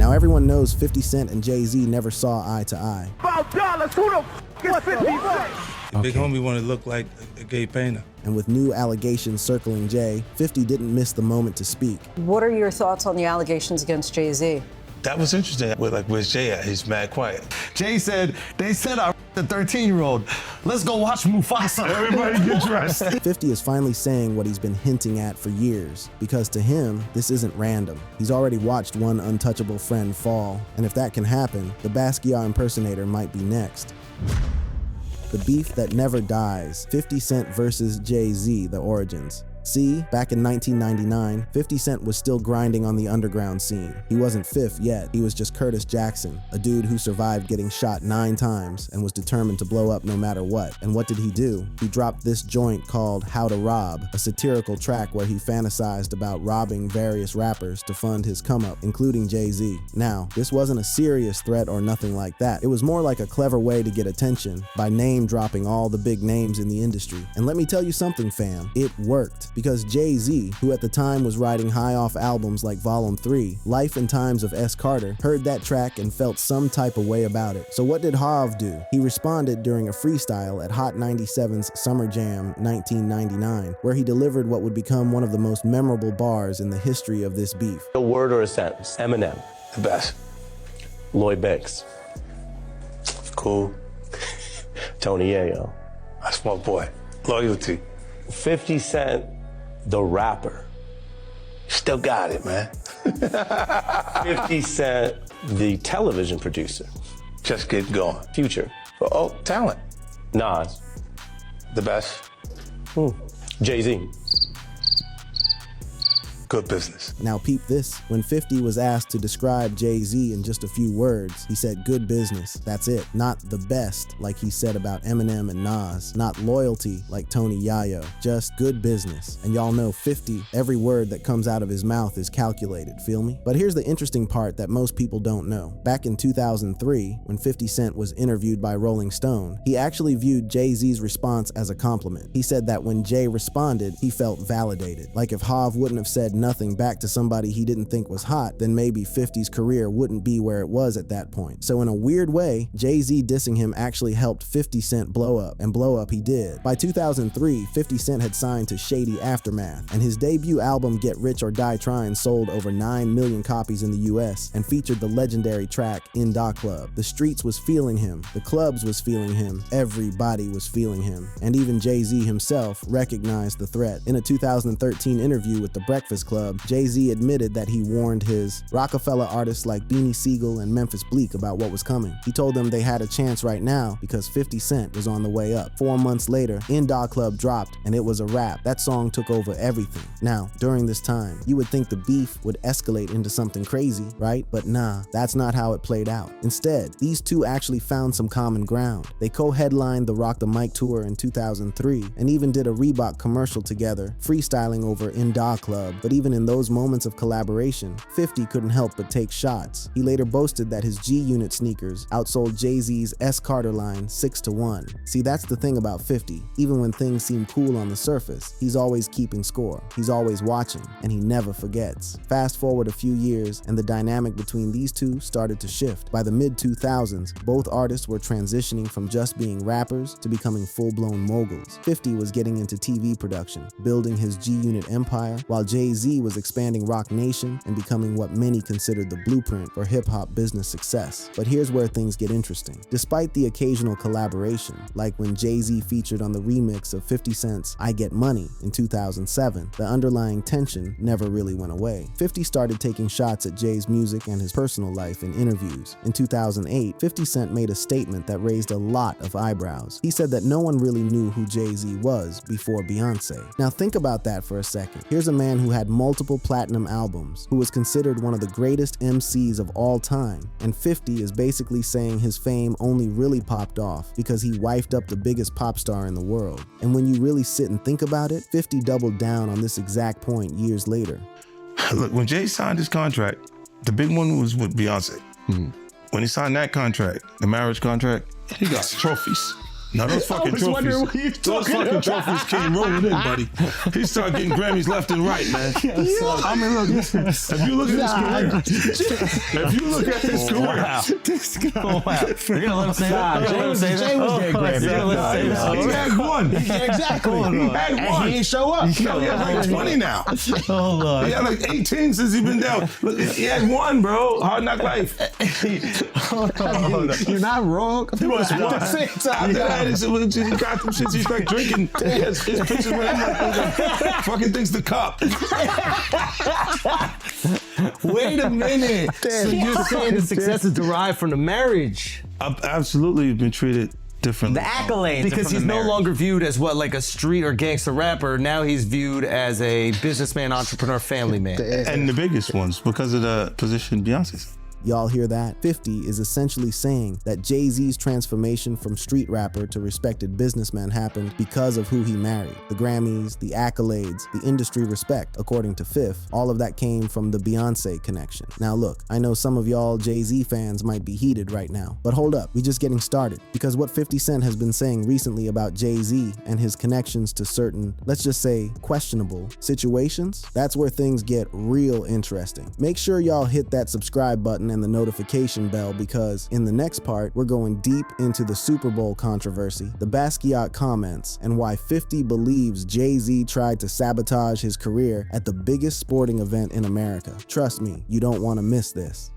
Now everyone knows 50 Cent and Jay-Z never saw eye to eye. $5, who the f is 50 Cent? The big homie wanted to look like a gay painter. And with new allegations circling Jay, 50 didn't miss the moment to speak. What are your thoughts on the allegations against Jay-Z? That was interesting. Where's Jay at? He's mad quiet. Jay said, they said I the 13-year-old. Let's go watch Mufasa. Everybody get dressed. 50 is finally saying what he's been hinting at for years, because to him, this isn't random. He's already watched one untouchable friend fall, and if that can happen, the Basquiat impersonator might be next. The beef that never dies, 50 Cent versus Jay-Z, the origins. See, back in 1999, 50 Cent was still grinding on the underground scene. He wasn't Fifth yet, he was just Curtis Jackson, a dude who survived getting shot 9 times and was determined to blow up no matter what. And what did he do? He dropped this joint called How to Rob, a satirical track where he fantasized about robbing various rappers to fund his come-up, including Jay-Z. Now, this wasn't a serious threat or nothing like that. It was more like a clever way to get attention by name-dropping all the big names in the industry. And let me tell you something, fam, it worked. Because Jay-Z, who at the time was riding high off albums like Volume 3, Life and Times of S. Carter, heard that track and felt some type of way about it. So what did Hav do? He responded during a freestyle at Hot 97's Summer Jam 1999, where he delivered what would become one of the most memorable bars in the history of this beef. A word or a sentence. Eminem. The best. Lloyd Banks. Cool. Tony Yayo. That's my boy. Loyalty. 50 Cent, the rapper. Still got it, man. 50 Cent, the television producer. Just get going. Future. Oh, talent. Nas. The best. Jay-Z. Good business. Now peep this. When 50 was asked to describe Jay-Z in just a few words, he said good business. That's it. Not the best, like he said about Eminem and Nas. Not loyalty, like Tony Yayo. Just good business. And y'all know 50, every word that comes out of his mouth is calculated, feel me? But here's the interesting part that most people don't know. Back in 2003, when 50 Cent was interviewed by Rolling Stone, he actually viewed Jay-Z's response as a compliment. He said that when Jay responded, he felt validated. Like if Hav wouldn't have said nothing back to somebody he didn't think was hot, then maybe 50's career wouldn't be where it was at that point. So in a weird way, Jay-Z dissing him actually helped 50 Cent blow up, and blow up he did. By 2003, 50 Cent had signed to Shady Aftermath, and his debut album Get Rich or Die Tryin' sold over 9 million copies in the US and featured the legendary track In Da Club. The streets was feeling him, the clubs was feeling him, everybody was feeling him, and even Jay-Z himself recognized the threat. In a 2013 interview with The Breakfast Club, Jay-Z admitted that he warned his Rockefeller artists like Beanie Siegel and Memphis Bleek about what was coming. He told them they had a chance right now because 50 Cent was on the way up. 4 months later, In Da Club dropped and it was a wrap. That song took over everything. Now, during this time, you would think the beef would escalate into something crazy, right? But nah, that's not how it played out. Instead, these two actually found some common ground. They co-headlined the Rock the Mic tour in 2003 and even did a Reebok commercial together, freestyling over In Da Club. But even in those moments of collaboration, 50 couldn't help but take shots. He later boasted that his G-Unit sneakers outsold Jay-Z's S. Carter line 6-1. See, that's the thing about 50. Even when things seem cool on the surface, he's always keeping score. He's always watching, and he never forgets. Fast forward a few years, and the dynamic between these two started to shift. By the mid-2000s, both artists were transitioning from just being rappers to becoming full-blown moguls. 50 was getting into TV production, building his G-Unit empire, while Jay-Z was expanding Rock Nation and becoming what many considered the blueprint for hip-hop business success. But here's where things get interesting. Despite the occasional collaboration, like when Jay-Z featured on the remix of 50 Cent's I Get Money in 2007, the underlying tension never really went away. 50 started taking shots at Jay's music and his personal life in interviews. In 2008, 50 Cent made a statement that raised a lot of eyebrows. He said that no one really knew who Jay-Z was before Beyonce. Now think about that for a second. Here's a man who had multiple platinum albums, who was considered one of the greatest MCs of all time, and 50 is basically saying his fame only really popped off because he wifed up the biggest pop star in the world. And when you really sit and think about it, 50 doubled down on this exact point years later. Look, when Jay signed his contract, the big one was with Beyonce. When he signed that contract, the marriage contract, he got trophies. No, those fucking was wondering what you trophies. Those talking fucking about. trophies came rolling in, buddy. He started getting Grammys left and right, man. I mean, look, listen. If you look at his career, Wow. This guy. Oh, wow. You're gonna let him say that? Jay was getting Grammy. he had one. Exactly. He had And one. he ain't show up. He had like 20 now. Hold on. He had like 18 since he been down. Look, he had one, bro. Hard Knock Life. Hold on. You're not wrong. He was one. At the same time, he got them shits. He started drinking. His pictures with him. Fucking things to cup. Wait a minute. So you're saying the success is derived from the marriage? I've absolutely been treated differently. The accolades. Because he's no longer viewed as what, like a street or gangster rapper. Now he's viewed as a businessman, entrepreneur, family man. And the biggest ones because of the position Beyonce's. Y'all hear that? 50 is essentially saying that Jay-Z's transformation from street rapper to respected businessman happened because of who he married. The Grammys, the accolades, the industry respect, according to Fifth, all of that came from the Beyonce connection. Now look, I know some of y'all Jay-Z fans might be heated right now, but hold up, we just getting started. Because what 50 Cent has been saying recently about Jay-Z and his connections to certain, let's just say, questionable situations, that's where things get real interesting. Make sure y'all hit that subscribe button and the notification bell, because in the next part, we're going deep into the Super Bowl controversy, the Basquiat comments, and why 50 believes Jay-Z tried to sabotage his career at the biggest sporting event in America. Trust me, you don't want to miss this.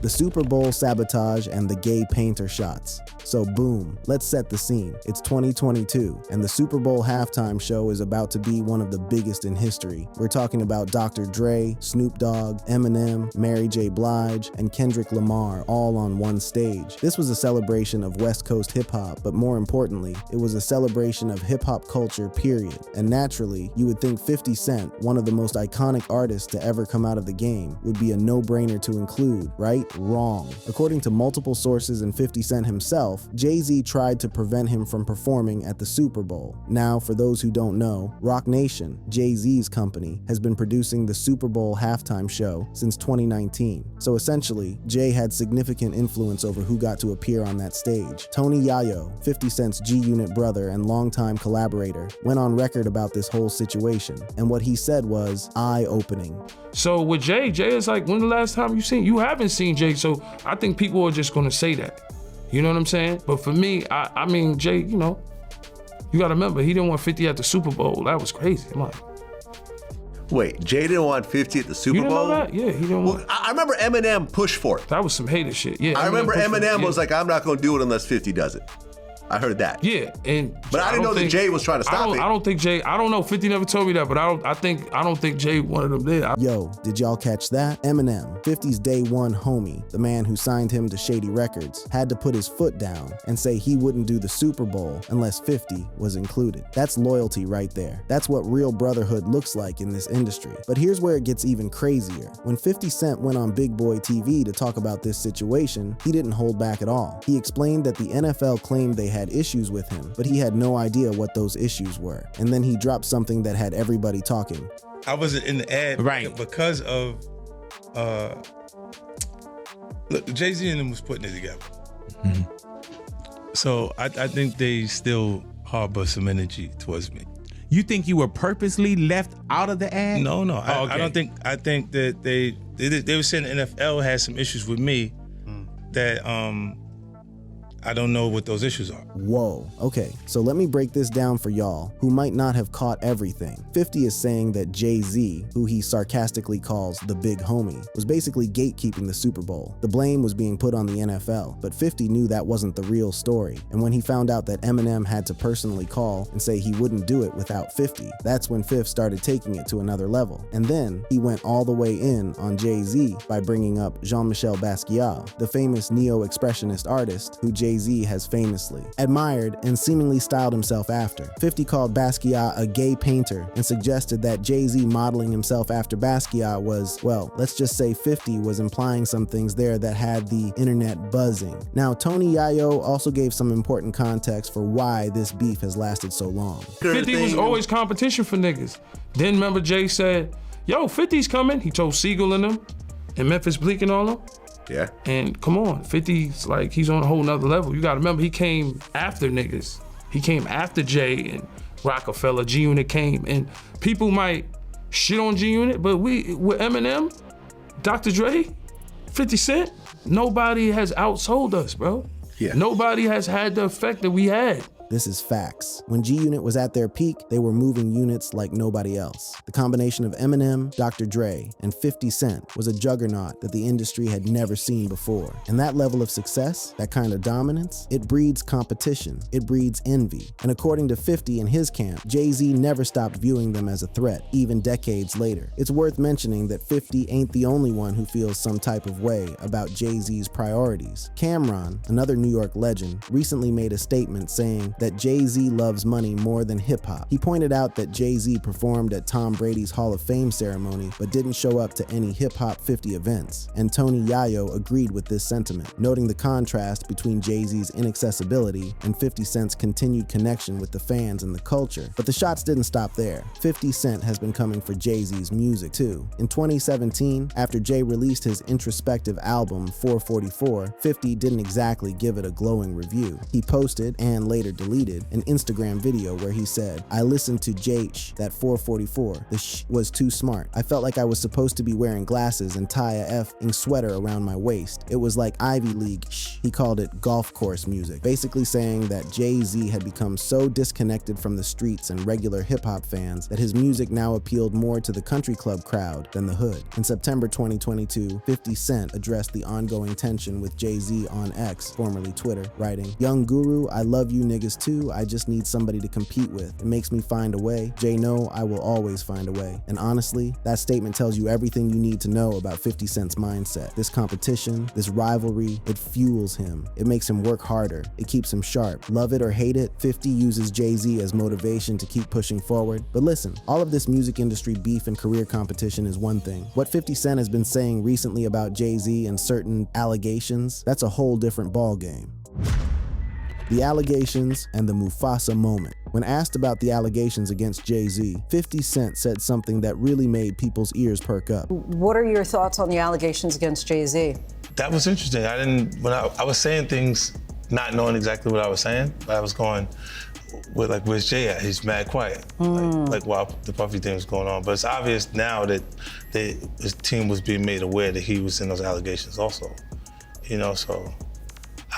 The Super Bowl sabotage and the gay painter shots. So boom, let's set the scene. It's 2022, and the Super Bowl halftime show is about to be one of the biggest in history. We're talking about Dr. Dre, Snoop Dogg, Eminem, Mary J. Blige, and Kendrick Lamar all on one stage. This was a celebration of West Coast hip-hop, but more importantly, it was a celebration of hip-hop culture, period. And naturally, you would think 50 Cent, one of the most iconic artists to ever come out of the game, would be a no-brainer to include, right? Wrong. According to multiple sources and 50 Cent himself, Jay-Z tried to prevent him from performing at the Super Bowl. Now, for those who don't know, Roc Nation, Jay-Z's company, has been producing the Super Bowl halftime show since 2019. So essentially, Jay had significant influence over who got to appear on that stage. Tony Yayo, 50 Cent's G-Unit brother and longtime collaborator, went on record about this whole situation, and what he said was eye-opening. So with Jay is like, when the last time you haven't seen Jay, so I think people are just gonna say that. You know what I'm saying? But for me, I mean, Jay, you know, you gotta remember, he didn't want 50 at the Super Bowl. That was crazy. I'm like, wait, Jay didn't want 50 at the Super you didn't Bowl? know that? Yeah, he didn't want. Well, I remember Eminem pushed for it. That was some hater shit. Yeah. I remember pushed for it, Eminem yeah. was like, I'm not going to do it unless 50 does it. I heard that. Yeah, and But I didn't know that Jay was trying to stop it. I don't think Jay. I don't know. 50 never told me that, but I don't think Jay wanted him there. Yo, did y'all catch that? Eminem, 50's day one homie, the man who signed him to Shady Records, had to put his foot down and say he wouldn't do the Super Bowl unless 50 was included. That's loyalty right there. That's what real brotherhood looks like in this industry. But here's where it gets even crazier. When 50 Cent went on Big Boy TV to talk about this situation, he didn't hold back at all. He explained that the NFL claimed they had issues with him, but he had no idea what those issues were. And then he dropped something that had everybody talking. I wasn't in the ad because of look, Jay-Z and them was putting it together. Mm-hmm. So I think they still harbor some energy towards me. You think you were purposely left out of the ad? No. Okay. I don't think. I think that they were saying the NFL had some issues with me that I don't know what those issues are. Whoa, okay, so let me break this down for y'all who might not have caught everything. 50 is saying that Jay-Z, who he sarcastically calls the big homie, was basically gatekeeping the Super Bowl. The blame was being put on the NFL, but 50 knew that wasn't the real story. And when he found out that Eminem had to personally call and say he wouldn't do it without 50, that's when Fifth started taking it to another level. And then he went all the way in on Jay-Z by bringing up Jean-Michel Basquiat, the famous neo-expressionist artist who Jay-Z has famously admired and seemingly styled himself after. 50 called Basquiat a gay painter and suggested that Jay-Z modeling himself after Basquiat was, well, let's just say 50 was implying some things there that had the internet buzzing. Now, Tony Yayo also gave some important context for why this beef has lasted so long. 50 was always competition for niggas. Then remember Jay said, yo, 50's coming. He told Siegel and them. and Memphis Bleak and all them. Yeah. And come on, 50's like, he's on a whole nother level. You gotta remember, he came after niggas. He came after Jay and Rockefeller. G-Unit came, and people might shit on G-Unit, but with Eminem, Dr. Dre, 50 Cent, nobody has outsold us, bro. Yeah. Nobody has had the effect that we had. This is facts. When G-Unit was at their peak, they were moving units like nobody else. The combination of Eminem, Dr. Dre, and 50 Cent was a juggernaut that the industry had never seen before. And that level of success, that kind of dominance, it breeds competition, it breeds envy. And according to 50 and his camp, Jay-Z never stopped viewing them as a threat, even decades later. It's worth mentioning that 50 ain't the only one who feels some type of way about Jay-Z's priorities. Cameron, another New York legend, recently made a statement saying that Jay-Z loves money more than hip-hop. He pointed out that Jay-Z performed at Tom Brady's Hall of Fame ceremony but didn't show up to any hip-hop 50 events, and Tony Yayo agreed with this sentiment, noting the contrast between Jay-Z's inaccessibility and 50 Cent's continued connection with the fans and the culture. But the shots didn't stop there. 50 Cent has been coming for Jay-Z's music too. In 2017, after Jay released his introspective album 444, 50 didn't exactly give it a glowing review. He posted, and later deleted, an Instagram video where he said, "I listened to Jay that 444. The sh was too smart. I felt like I was supposed to be wearing glasses and tie a F-ing sweater around my waist. It was like Ivy League sh." He called it golf course music, basically saying that Jay-Z had become so disconnected from the streets and regular hip-hop fans that his music now appealed more to the country club crowd than the hood. In September 2022, 50 Cent addressed the ongoing tension with Jay-Z on X, formerly Twitter, writing, "Young Guru, I love you niggas too, I just need somebody to compete with. It makes me find a way. Jay know I will always find a way." And honestly, that statement tells you everything you need to know about 50 Cent's mindset. This competition, this rivalry, it fuels him. It makes him work harder. It keeps him sharp. Love it or hate it, 50 uses Jay-Z as motivation to keep pushing forward. But listen, all of this music industry beef and career competition is one thing. What 50 Cent has been saying recently about Jay-Z and certain allegations, that's a whole different ballgame. The allegations and the Mufasa moment. When asked about the allegations against Jay-Z, 50 Cent said something that really made people's ears perk up. What are your thoughts on the allegations against Jay-Z? That was interesting. When I was saying things, not knowing exactly what I was saying, but I was going with like, where's Jay at? He's mad quiet. Like while the Puffy thing was going on. But it's obvious now that his team was being made aware that he was in those allegations also. You know, so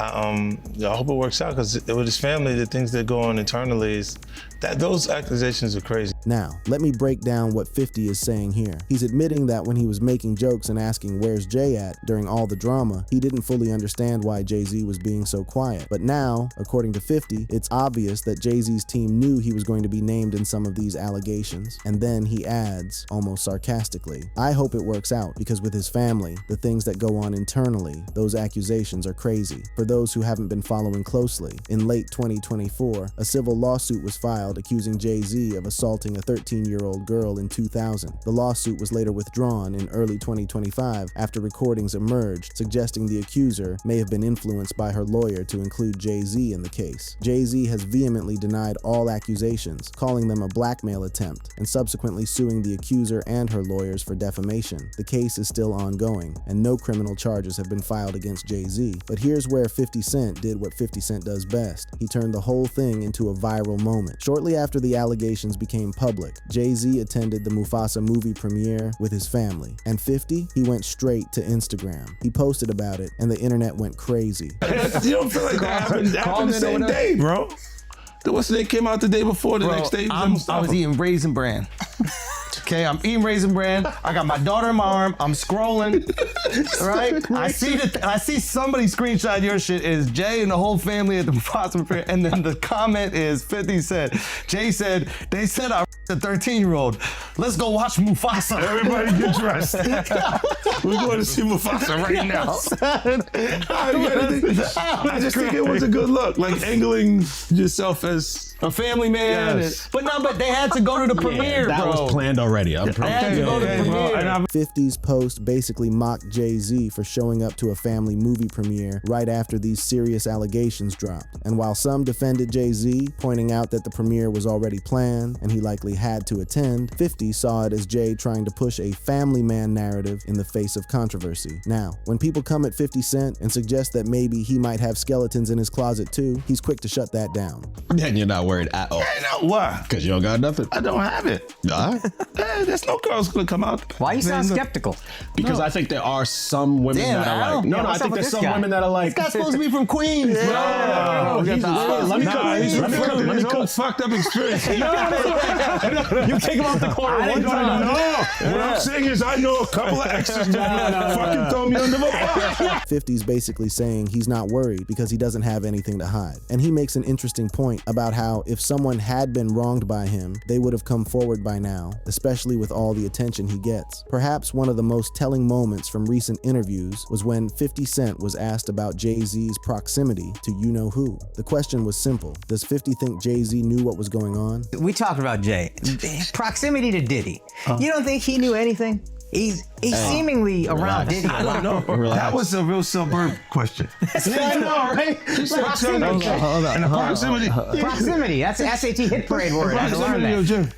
I hope it works out, because with his family, the things that go on internally is that those accusations are crazy. Now, let me break down what 50 is saying here. He's admitting that when he was making jokes and asking where's Jay at during all the drama, he didn't fully understand why Jay-Z was being so quiet. But now, according to 50, it's obvious that Jay-Z's team knew he was going to be named in some of these allegations. And then he adds, almost sarcastically, "I hope it works out, because with his family, the things that go on internally, those accusations are crazy." For those who haven't been following closely, in late 2024, a civil lawsuit was filed accusing Jay-Z of assaulting a 13-year-old girl in 2000. The lawsuit was later withdrawn in early 2025 after recordings emerged suggesting the accuser may have been influenced by her lawyer to include Jay-Z in the case. Jay-Z has vehemently denied all accusations, calling them a blackmail attempt, and subsequently suing the accuser and her lawyers for defamation. The case is still ongoing, and no criminal charges have been filed against Jay-Z. But here's where 50 Cent did what 50 Cent does best. He turned the whole thing into a viral moment. Shortly after the allegations became public, Jay-Z attended the Mufasa movie premiere with his family. And 50, he went straight to Instagram. He posted about it, and the internet went crazy. You don't feel like that happened the same day, bro? What's the name came out the day before, the next day? I was eating Raisin Bran. Okay, I'm eating Raisin Bran. I got my daughter in my arm. I'm scrolling, right? I see somebody screenshot your shit. Is Jay and the whole family at the Mufasa premiere, and then the comment is 50 Cent. Jay said, "They said I a 13-year-old. Let's go watch Mufasa." Everybody get dressed. We're going to see Mufasa right now. I just think it was a good look, like angling yourself as a family man. Yes. But they had to go to the premiere, that bro. was planned already. They had to go to the premiere. 50's post basically mocked Jay-Z for showing up to a family movie premiere right after these serious allegations dropped. And while some defended Jay-Z, pointing out that the premiere was already planned and he likely had to attend, 50 saw it as Jay trying to push a family man narrative in the face of controversy. Now, when people come at 50 Cent and suggest that maybe he might have skeletons in his closet too, he's quick to shut that down. Then you're not worried at all. Why? Because you don't got nothing. I don't have it. All right. There's no girls gonna come out. Why you sound skeptical? Because I think there are some women Damn, that are Al. like, no, Yeah, no, I what's think up with there's this some guy? women that are like, This guy's supposed to be from Queens, bro. let me cook. Fucked up experience. You kick him off the corner one time. No, what I'm saying is I know a couple of exes that fucking throw me under the bus. 50's basically saying he's not worried because he doesn't have anything to hide. And he makes an interesting point about how if someone had been wronged by him, they would have come forward by now, especially with all the attention he gets. Perhaps one of the most telling moments from recent interviews was when 50 Cent was asked about Jay-Z's proximity to you-know-who. The question was simple. Does 50 think Jay-Z knew what was going on? We talked about Jay. Proximity to Diddy. You don't think he knew anything? He's seemingly around Diddy a lot. That was a real suburb question. I know, right? Proximity. And the proximity. Proximity. That's the SAT hit parade word. I had to learn that. Jim,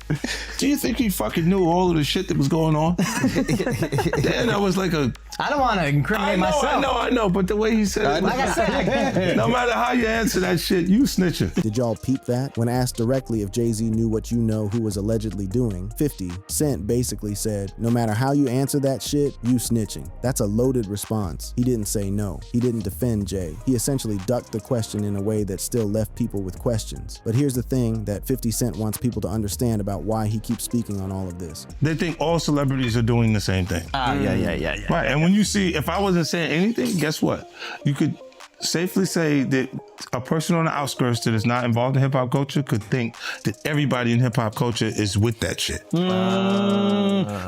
do you think he fucking knew all of the shit that was going on? Then that was like a. I don't want to incriminate myself. I know, but the way he said it, Like I said, no matter how you answer that shit, you snitching. Did y'all peep that? When asked directly if Jay-Z knew what you know who was allegedly doing, 50 Cent basically said, no matter how you answer that shit, you snitching. That's a loaded response. He didn't say no. He didn't defend Jay. He essentially ducked the question in a way that still left people with questions. But here's the thing that 50 Cent wants people to understand about why he keeps speaking on all of this. They think all celebrities are doing the same thing. Yeah. Right, and when you see, if I wasn't saying anything, guess what? You could safely say that a person on the outskirts that is not involved in hip hop culture could think that everybody in hip hop culture is with that shit.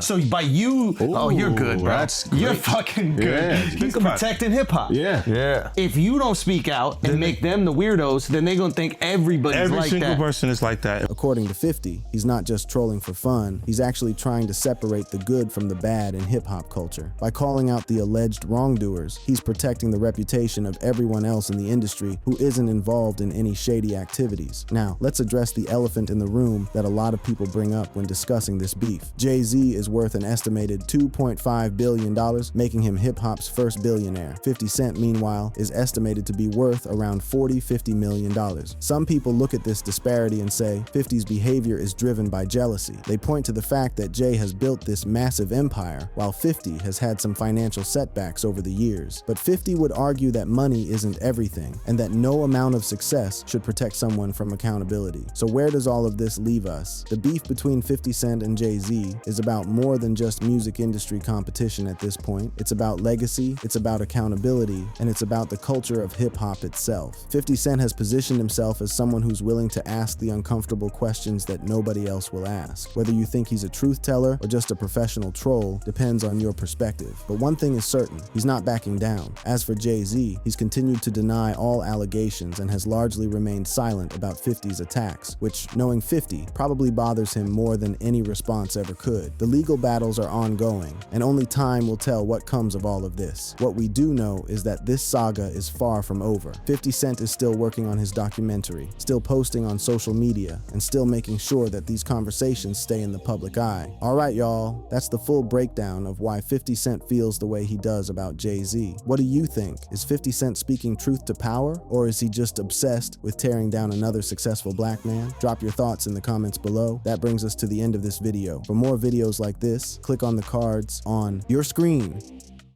So by you, you're good, bro. That's You're great. fucking good. Yeah. He's protecting hip hop. Yeah. If you don't speak out and make them the weirdos, then they're gonna think everybody's Every like single that. person is like that. According to 50, he's not just trolling for fun, he's actually trying to separate the good from the bad in hip-hop culture. By calling out the alleged wrongdoers, he's protecting the reputation of everyone else in the industry who isn't involved in any shady activities. Now, let's address the elephant in the room that a lot of people bring up when discussing this beef. Jay-Z is worth an estimated $2.5 billion, making him hip-hop's first billionaire. 50 Cent, meanwhile, is estimated to be worth around $40-50 million. Some people look at this disparity and say 50's behavior is driven by jealousy. They point to the fact that Jay has built this massive empire, while 50 has had some financial setbacks over the years. But 50 would argue that money isn't everything, and that no amount of success should protect someone from accountability. So where does all of this leave us? The beef between 50 Cent and Jay-Z is about more than just music industry competition at this point. It's about legacy, it's about accountability, and it's about the culture of hip-hop itself. 50 Cent has positioned himself as someone who's willing to ask the uncomfortable questions that nobody else will ask. Whether you think he's a truth teller or just a professional troll depends on your perspective. But one thing is certain, he's not backing down. As for Jay-Z, he's continued to deny all allegations and has largely remained silent about 50's attacks, which, knowing 50, probably bothers him more than any response ever could. The legal battles are ongoing, and only time will tell what comes of all of this. What we do know is that this saga is far from over. 50 Cent is still working on his documentary, still posting on social media, and still making sure that these conversations stay in the public eye. Alright y'all, that's the full breakdown of why 50 Cent feels the way he does about Jay-Z. What do you think? Is 50 Cent speaking truth to power, or is he just obsessed with tearing down another successful black man? Drop your thoughts in the comments below. That brings us to the end of this video. For more videos like this, click on the cards on your screen.